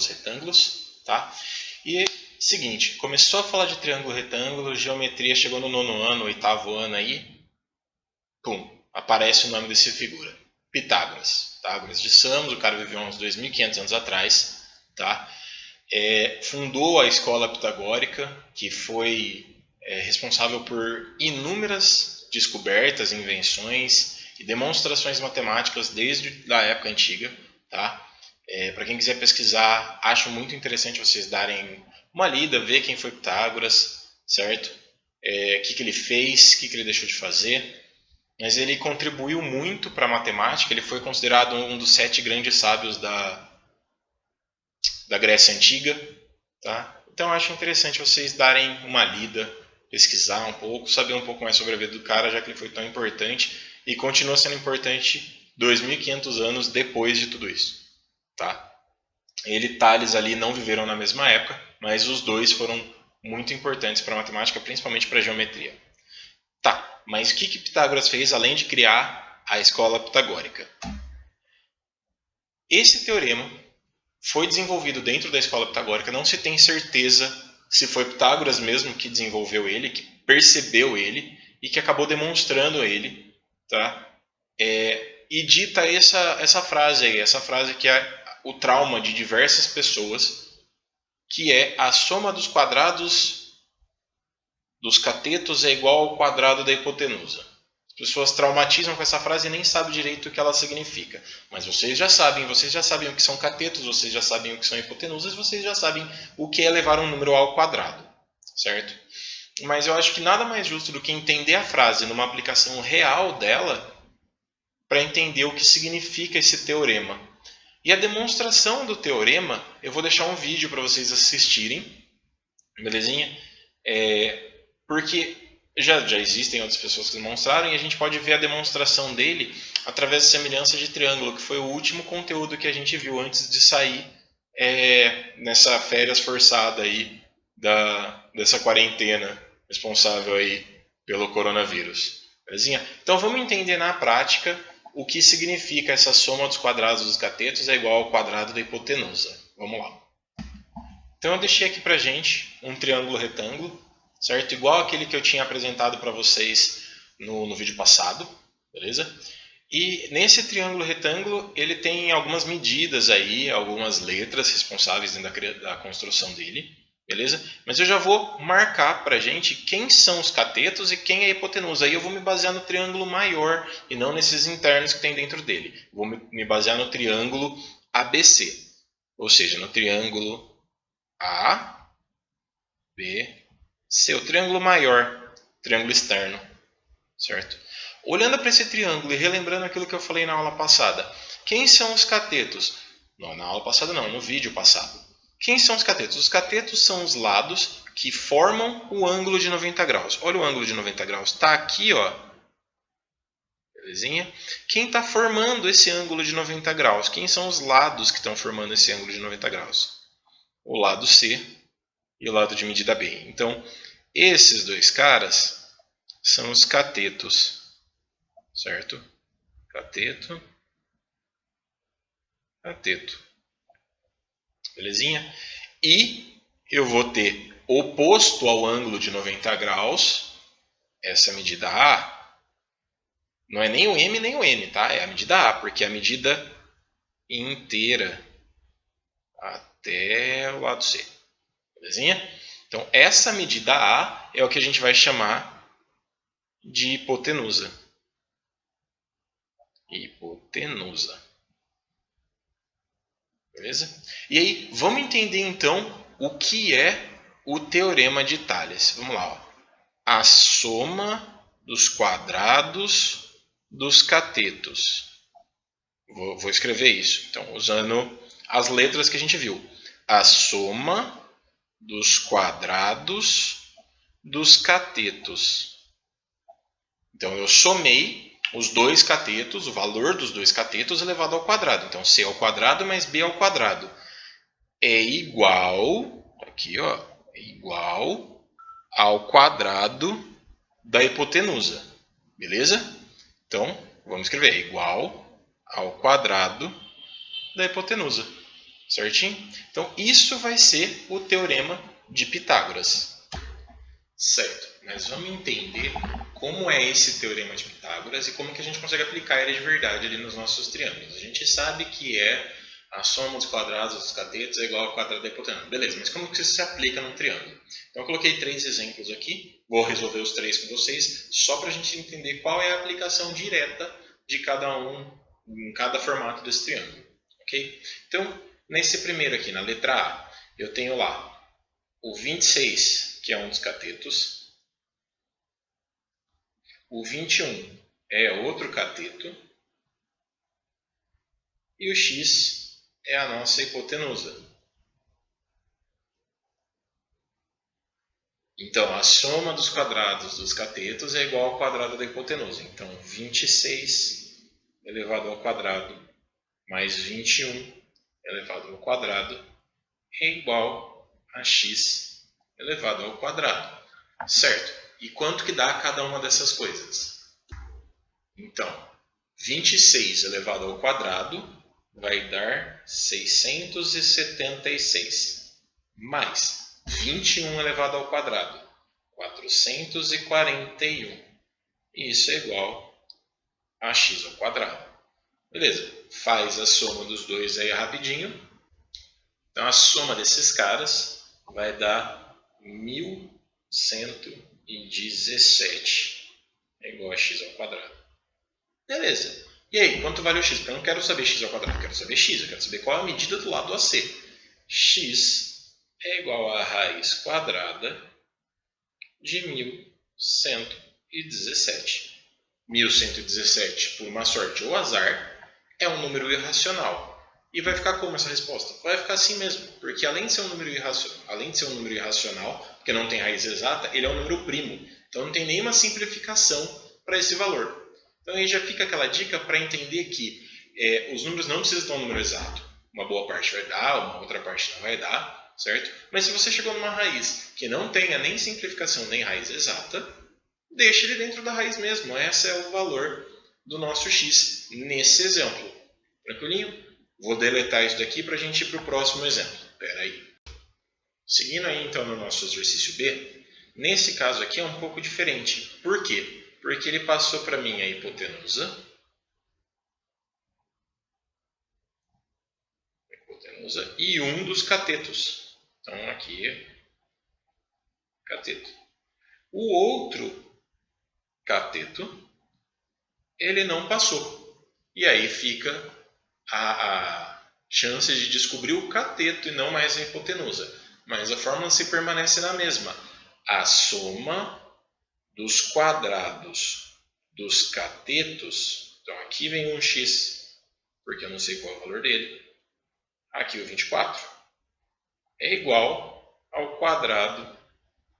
triângulos retângulos, tá? E seguinte, começou a falar de triângulo retângulo, geometria, chegou no 9º ano, 8º ano aí, pum, aparece o nome dessa figura, Pitágoras. Pitágoras de Samos, o cara viveu uns 2.500 anos atrás, tá? Fundou a escola pitagórica, que foi responsável por inúmeras descobertas, invenções e demonstrações matemáticas desde a época antiga, tá? Para quem quiser pesquisar, acho muito interessante vocês darem uma lida, ver quem foi Pitágoras, certo? O que ele fez, o que ele deixou de fazer. Mas ele contribuiu muito para a matemática, ele foi considerado um dos 7 grandes sábios da Grécia Antiga. Tá? Então acho interessante vocês darem uma lida, pesquisar um pouco, saber um pouco mais sobre a vida do cara, já que ele foi tão importante e continua sendo importante 2.500 anos depois de tudo isso. Tá? Ele e Tales ali não viveram na mesma época, mas os dois foram muito importantes para a matemática, principalmente para a geometria. Tá, mas o que Pitágoras fez além de criar a escola pitagórica? Esse teorema foi desenvolvido dentro da escola pitagórica, não se tem certeza se foi Pitágoras mesmo que desenvolveu ele, que percebeu ele e que acabou demonstrando ele, tá? E dita essa frase aí, essa frase que é o trauma de diversas pessoas, que é a soma dos quadrados dos catetos é igual ao quadrado da hipotenusa. As pessoas traumatizam com essa frase e nem sabem direito o que ela significa. Mas vocês já sabem o que são catetos, vocês já sabem o que são hipotenusas, vocês já sabem o que é levar um número ao quadrado, certo? Mas eu acho que nada mais justo do que entender a frase numa aplicação real dela para entender o que significa esse teorema. E a demonstração do teorema, eu vou deixar um vídeo para vocês assistirem, belezinha? Porque já existem outras pessoas que demonstraram e a gente pode ver a demonstração dele através da semelhança de triângulo, que foi o último conteúdo que a gente viu antes de sair nessa férias forçada aí dessa quarentena responsável aí pelo coronavírus. Belezinha? Então vamos entender na prática o que significa essa soma dos quadrados dos catetos é igual ao quadrado da hipotenusa. Vamos lá. Então eu deixei aqui pra gente um triângulo retângulo, certo? Igual aquele que eu tinha apresentado para vocês no vídeo passado, beleza? E nesse triângulo retângulo ele tem algumas medidas aí, algumas letras responsáveis dentro da construção dele, beleza? Mas eu já vou marcar pra gente quem são os catetos e quem é a hipotenusa. Aí eu vou me basear no triângulo maior e não nesses internos que tem dentro dele. Vou me basear no triângulo ABC, ou seja, no triângulo A, B, C, o triângulo maior, triângulo externo, certo? Olhando para esse triângulo e relembrando aquilo que eu falei na aula passada, quem são os catetos? Não, na aula passada não, no vídeo passado. Quem são os catetos? Os catetos são os lados que formam o ângulo de 90 graus. Olha o ângulo de 90 graus, está aqui, ó. Belezinha? Quem está formando esse ângulo de 90 graus? Quem são os lados que estão formando esse ângulo de 90 graus? O lado C e o lado de medida B. Então, esses dois caras são os catetos, certo? Cateto, cateto. Belezinha? E eu vou ter oposto ao ângulo de 90 graus, essa medida A, não é nem o M nem o N, tá? É a medida A, porque é a medida inteira até o lado C. Belezinha? Então, essa medida A é o que a gente vai chamar de hipotenusa. Hipotenusa. Beleza? E aí, vamos entender então o que é o teorema de Tales. Vamos lá. Ó. A soma dos quadrados dos catetos. Vou escrever isso. Então, usando as letras que a gente viu. A soma dos quadrados dos catetos. Então, eu somei os dois catetos, o valor dos dois catetos elevado ao quadrado. Então, C ao quadrado mais B ao quadrado é igual, aqui ó, é igual ao quadrado da hipotenusa. Beleza? Então, vamos escrever, é igual ao quadrado da hipotenusa. Certinho? Então, isso vai ser o teorema de Pitágoras. Certo, mas vamos entender como é esse teorema de Pitágoras e como que a gente consegue aplicar ele de verdade ali nos nossos triângulos. A gente sabe que a soma dos quadrados dos catetos é igual ao quadrado da hipotenusa. Beleza, mas como que isso se aplica num triângulo? Então eu coloquei 3 exemplos aqui, vou resolver os 3 com vocês, só para a gente entender qual é a aplicação direta de cada um em cada formato desse triângulo. Ok? Então, nesse primeiro aqui, na letra A, eu tenho lá o 26, que é um dos catetos. O 21 é outro cateto. E o x é a nossa hipotenusa. Então, a soma dos quadrados dos catetos é igual ao quadrado da hipotenusa. Então, 26 elevado ao quadrado mais 21 elevado ao quadrado é igual a x elevado ao quadrado. Certo? E quanto que dá cada uma dessas coisas? Então, 26 elevado ao quadrado vai dar 676. Mais 21 elevado ao quadrado, 441. E isso é igual a x ao quadrado. Beleza, faz a soma dos dois aí rapidinho. Então, a soma desses caras vai dar 1117. É igual a x ao quadrado. Beleza. E aí, quanto vale o x? Porque eu não quero saber x ao quadrado, eu quero saber x. Eu quero saber qual é a medida do lado AC. X é igual a raiz quadrada de 1117. 1117, por uma sorte ou azar, é um número irracional. E vai ficar como essa resposta? Vai ficar assim mesmo, porque além de ser um número irracional, porque não tem raiz exata, ele é um número primo. Então não tem nenhuma simplificação para esse valor. Então aí já fica aquela dica para entender que os números não precisam ter um número exato. Uma boa parte vai dar, uma outra parte não vai dar, certo? Mas se você chegou numa raiz que não tenha nem simplificação nem raiz exata, deixe ele dentro da raiz mesmo. Esse é o valor do nosso x nesse exemplo. Tranquilinho? Vou deletar isso daqui para a gente ir para o próximo exemplo. Espera aí. Seguindo aí então no nosso exercício B, nesse caso aqui é um pouco diferente. Por quê? Porque ele passou para mim a hipotenusa e um dos catetos. Então aqui, cateto. O outro cateto, ele não passou. E aí fica a chance de descobrir o cateto e não mais a hipotenusa. Mas a fórmula se permanece na mesma. A soma dos quadrados dos catetos, então aqui vem um x, porque eu não sei qual é o valor dele, aqui o 24, é igual ao quadrado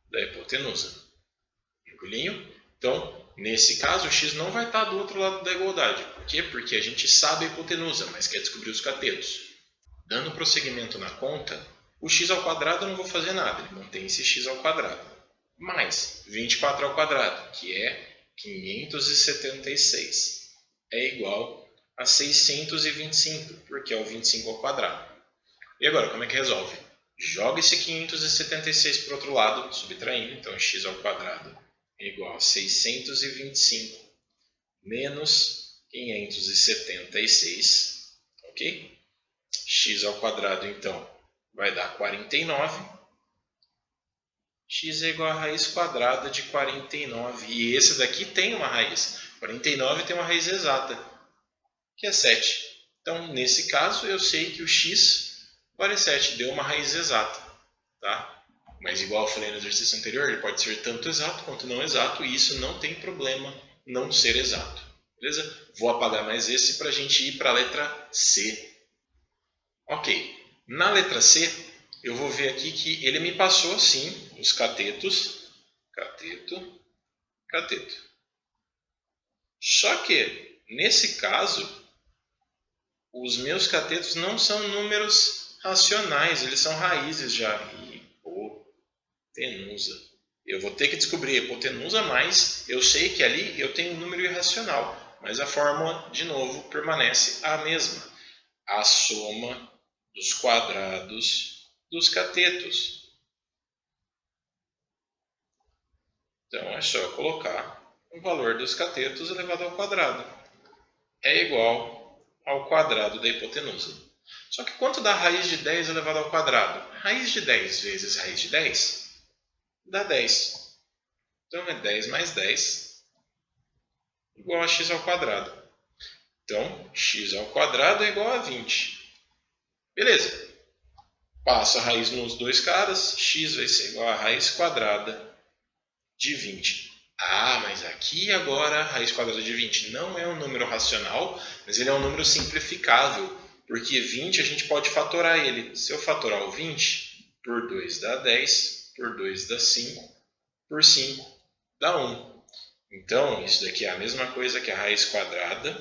da hipotenusa. Tranquilinho? Então, nesse caso, o x não vai estar do outro lado da igualdade. Por quê? Porque a gente sabe a hipotenusa, mas quer descobrir os catetos. Dando prosseguimento na conta, o x ao quadrado eu não vou fazer nada, ele mantém esse x ao quadrado. Mais 24 ao quadrado, que é 576, é igual a 625, porque é o 25 ao quadrado. E agora, como é que resolve? Joga esse 576 para o outro lado, subtraindo, então x ao quadrado é igual a 625 menos 576, ok? X ao quadrado, então, vai dar 49. X é igual a raiz quadrada de 49. E esse daqui tem uma raiz. 49 tem uma raiz exata, que é 7. Então, nesse caso, eu sei que o x vale 7. Deu uma raiz exata. Tá? Mas, igual eu falei no exercício anterior, ele pode ser tanto exato quanto não exato. E isso não tem problema não ser exato. Beleza? Vou apagar mais esse para a gente ir para a letra C. Ok. Na letra C, eu vou ver aqui que ele me passou, sim, os catetos. Cateto, cateto. Só que, nesse caso, os meus catetos não são números racionais, eles são raízes já. Hipotenusa. Eu vou ter que descobrir a hipotenusa, mas eu sei que ali eu tenho um número irracional. Mas a fórmula, de novo, permanece a mesma. A soma dos quadrados dos catetos. Então é só colocar o valor dos catetos elevado ao quadrado. É igual ao quadrado da hipotenusa. Só que quanto dá raiz de 10 elevado ao quadrado? Raiz de 10 vezes raiz de 10 dá 10. Então é 10 mais 10 igual a x ao quadrado. Então, x ao quadrado é igual a 20. Beleza. Passo a raiz nos dois caras, x vai ser igual a raiz quadrada de 20. Ah, mas aqui agora a raiz quadrada de 20 não é um número racional, mas ele é um número simplificável, porque 20 a gente pode fatorar ele. Se eu fatorar o 20, por 2 dá 10, por 2 dá 5, por 5 dá 1. Então, isso daqui é a mesma coisa que a raiz quadrada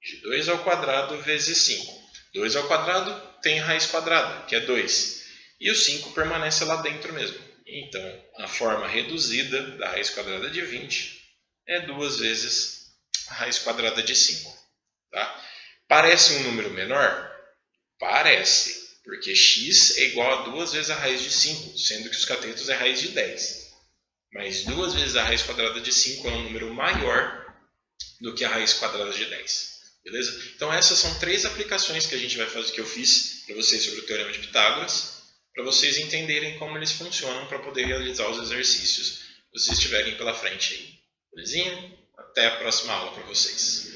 de 2 ao quadrado vezes 5. 2 ao quadrado tem raiz quadrada, que é 2. E o 5 permanece lá dentro mesmo. Então, a forma reduzida da raiz quadrada de 20 é 2 vezes a raiz quadrada de 5. Tá? Parece um número menor? Parece, porque x é igual a 2 vezes a raiz de 5, sendo que os catetos é raiz de 10. Mas 2 vezes a raiz quadrada de 5 é um número maior do que a raiz quadrada de 10. Beleza? Então essas são 3 aplicações que a gente vai fazer, que eu fiz para vocês sobre o Teorema de Pitágoras, para vocês entenderem como eles funcionam para poder realizar os exercícios que vocês tiverem pela frente aí. Belezinha? Até a próxima aula para vocês.